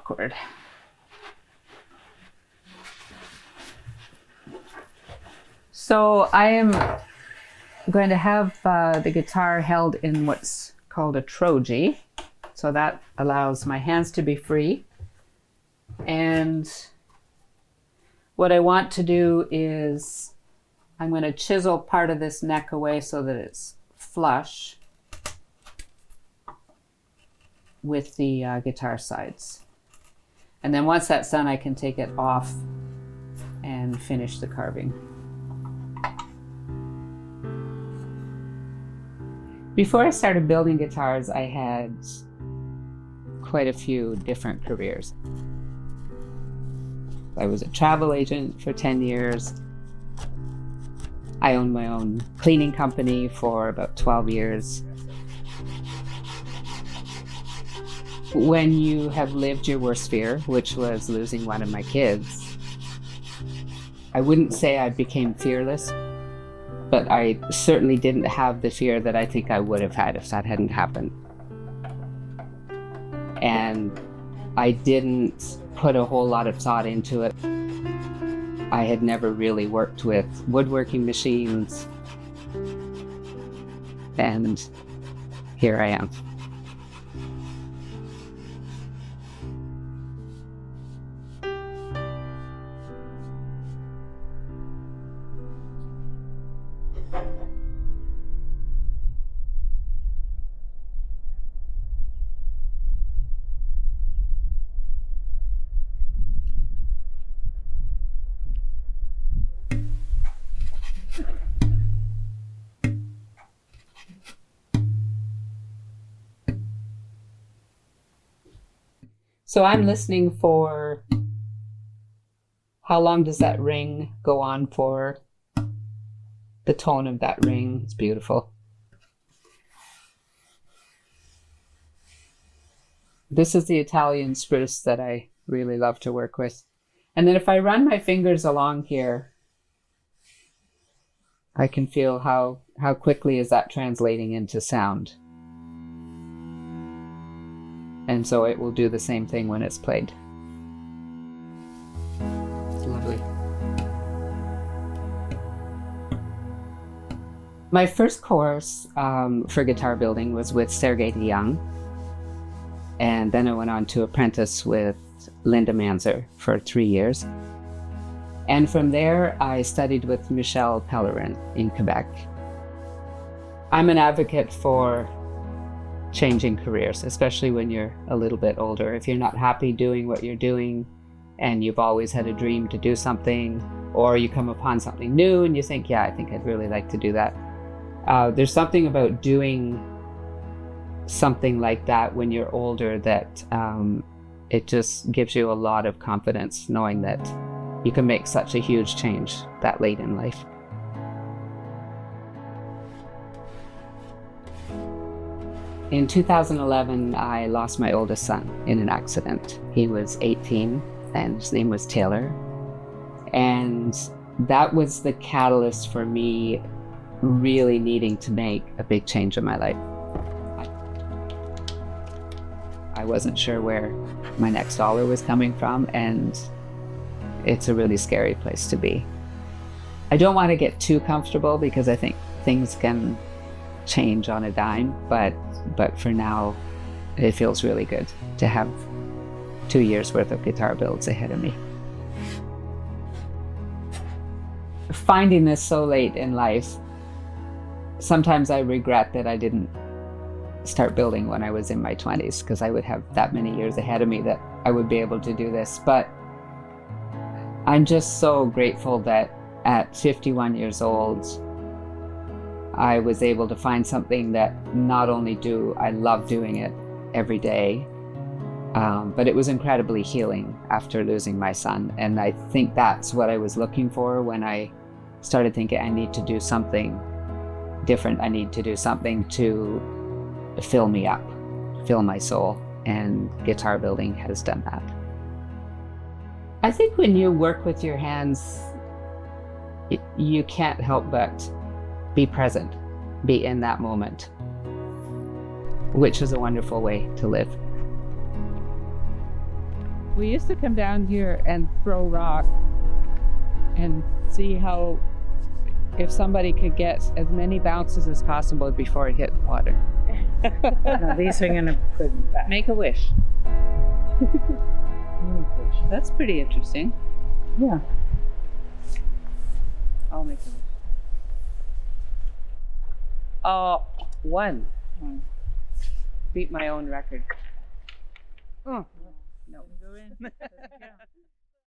awkward. So I am going to have the guitar held in what's called a troji. So that allows my hands to be free. And what I want to do is I'm going to chisel part of this neck away so that it's flush with the guitar sides. And then once that's done, I can take it off and finish the carving. Before I started building guitars, I had quite a few different careers. I was a travel agent for 10 years. I owned my own cleaning company for about 12 years. When you have lived your worst fear, which was losing one of my kids, I wouldn't say I became fearless, but I certainly didn't have the fear that I think I would have had if that hadn't happened. And I didn't put a whole lot of thought into it. I had never really worked with woodworking machines, and here I am. So I'm listening for how long does that ring go on for, the tone of that ring. It's beautiful. This is the Italian spruce that I really love to work with. And then if I run my fingers along here, I can feel how quickly is that translating into sound. And so it will do the same thing when it's played. It's lovely. My first course for guitar building was with Sergei DeYoung. And then I went on to apprentice with Linda Manzer for 3 years. And from there, I studied with Michel Pellerin in Quebec. I'm an advocate for changing careers, especially when you're a little bit older. If you're not happy doing what you're doing and you've always had a dream to do something, or you come upon something new and you think, yeah, I think I'd really like to do that. There's something about doing something like that when you're older that it just gives you a lot of confidence knowing that you can make such a huge change that late in life. In 2011, I lost my oldest son in an accident. He was 18 and his name was Taylor. And that was the catalyst for me really needing to make a big change in my life. I wasn't sure where my next dollar was coming from, and it's a really scary place to be. I don't want to get too comfortable because I think things can change on a dime, but for now, it feels really good to have 2 years worth of guitar builds ahead of me. Finding this so late in life, sometimes I regret that I didn't start building when I was in my 20s, because I would have that many years ahead of me that I would be able to do this. But I'm just so grateful that at 51 years old, I was able to find something that not only do I love doing it every day, but it was incredibly healing after losing my son. And I think that's what I was looking for when I started thinking I need to do something different. I need to do something to fill me up, fill my soul, and guitar building has done that. I think when you work with your hands, you can't help but be present, be in that moment, which is a wonderful way to live. We used to come down here and throw rock and see how, if somebody could get as many bounces as possible before it hit the water. Now these are gonna put it back. Make a wish. That's pretty interesting. Yeah. I'll make a wish. Oh, one. Beat my own record. Oh, no. Go in.